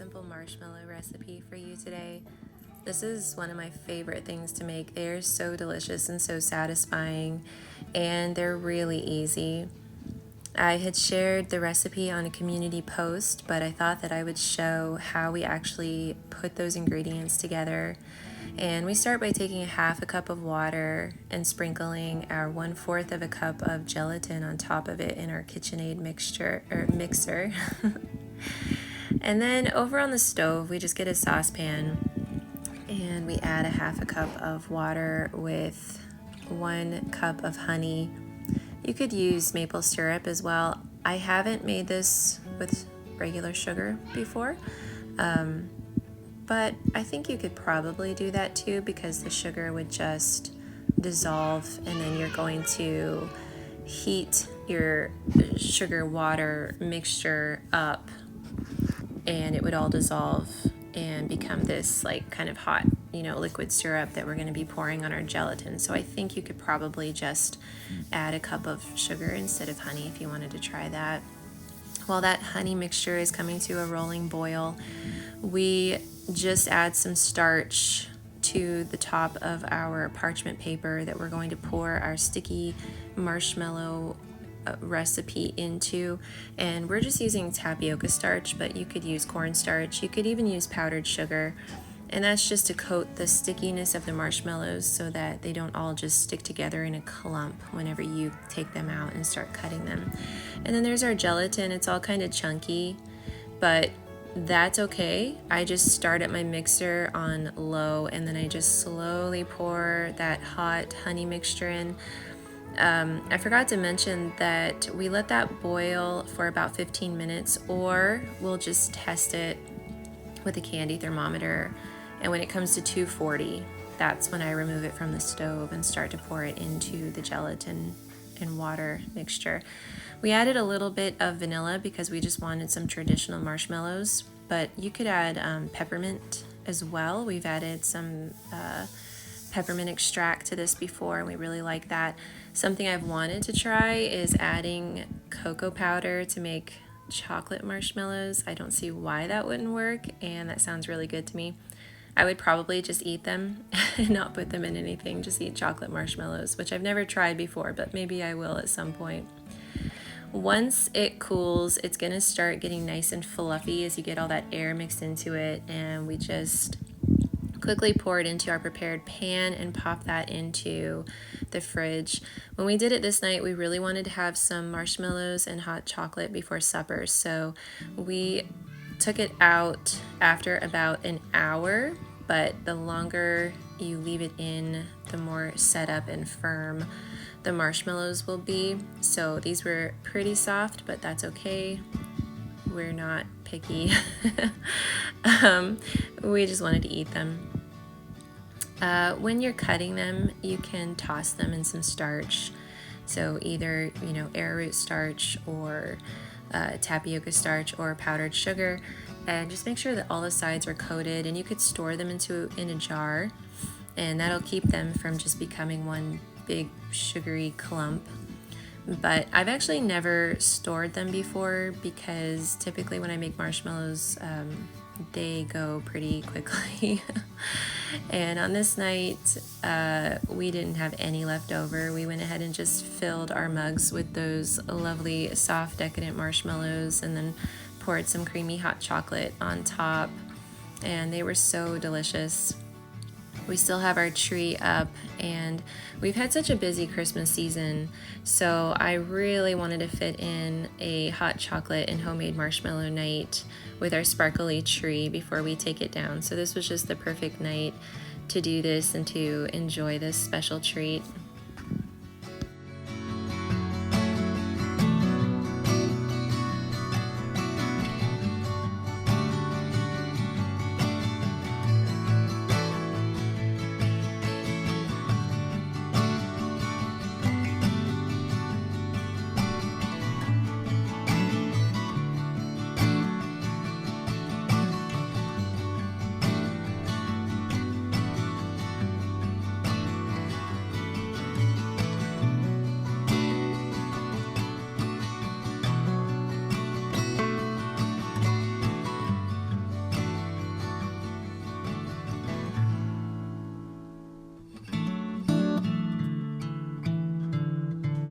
simple marshmallow recipe for you today. This is one of my favorite things to make. They're so delicious and so satisfying, and they're really easy. I had shared the recipe on a community post, but I thought that I would show how we actually put those ingredients together. And we start by taking a half a cup of water and sprinkling our 1/4 of a cup of gelatin on top of it in our KitchenAid mixer. And then over on the stove, we just get a saucepan and we add a half a cup of water with 1 cup of honey. You could use maple syrup as well. I haven't made this with regular sugar before, but I think you could probably do that too, because the sugar would just dissolve, and then you're going to heat your sugar water mixture up and it would all dissolve and become this like kind of hot, liquid syrup that we're going to be pouring on our gelatin. So I think you could probably just add a cup of sugar instead of honey if you wanted to try that. While that honey mixture is coming to a rolling boil, we just add some starch to the top of our parchment paper that we're going to pour our sticky marshmallow recipe into, and we're just using tapioca starch, but you could use cornstarch. You could even use powdered sugar, and that's just to coat the stickiness of the marshmallows so that they don't all just stick together in a clump whenever you take them out and start cutting them. And then there's our gelatin. It's all kind of chunky, but that's okay. I just start at my mixer on low, and then I just slowly pour that hot honey mixture in. I forgot to mention that we let that boil for about 15 minutes, or we'll just test it with a candy thermometer. And when it comes to 240, that's when I remove it from the stove and start to pour it into the gelatin and water mixture. We added a little bit of vanilla because we just wanted some traditional marshmallows, but you could add peppermint as well. We've added some peppermint extract to this before, and we really like that. Something I've wanted to try is adding cocoa powder to make chocolate marshmallows. I don't see why that wouldn't work, and that sounds really good to me. I would probably just eat them and not put them in anything, just eat chocolate marshmallows, which I've never tried before, but maybe I will at some point. Once it cools, it's gonna start getting nice and fluffy as you get all that air mixed into it, and we just quickly pour it into our prepared pan and pop that into the fridge. When we did it this night, we really wanted to have some marshmallows and hot chocolate before supper, so we took it out after about an hour, but the longer you leave it in, the more set up and firm the marshmallows will be. So these were pretty soft, but that's okay. We're not picky. We just wanted to eat them. When you're cutting them, you can toss them in some starch. So either, arrowroot starch or tapioca starch or powdered sugar, and just make sure that all the sides are coated, and you could store them in a jar, and that'll keep them from just becoming one big sugary clump. But I've actually never stored them before, because typically when I make marshmallows, they go pretty quickly. And on this night, we didn't have any left over. We went ahead and just filled our mugs with those lovely soft decadent marshmallows, and then poured some creamy hot chocolate on top, and they were so delicious. We still have our tree up, and we've had such a busy Christmas season, so I really wanted to fit in a hot chocolate and homemade marshmallow night with our sparkly tree before we take it down. So this was just the perfect night to do this and to enjoy this special treat.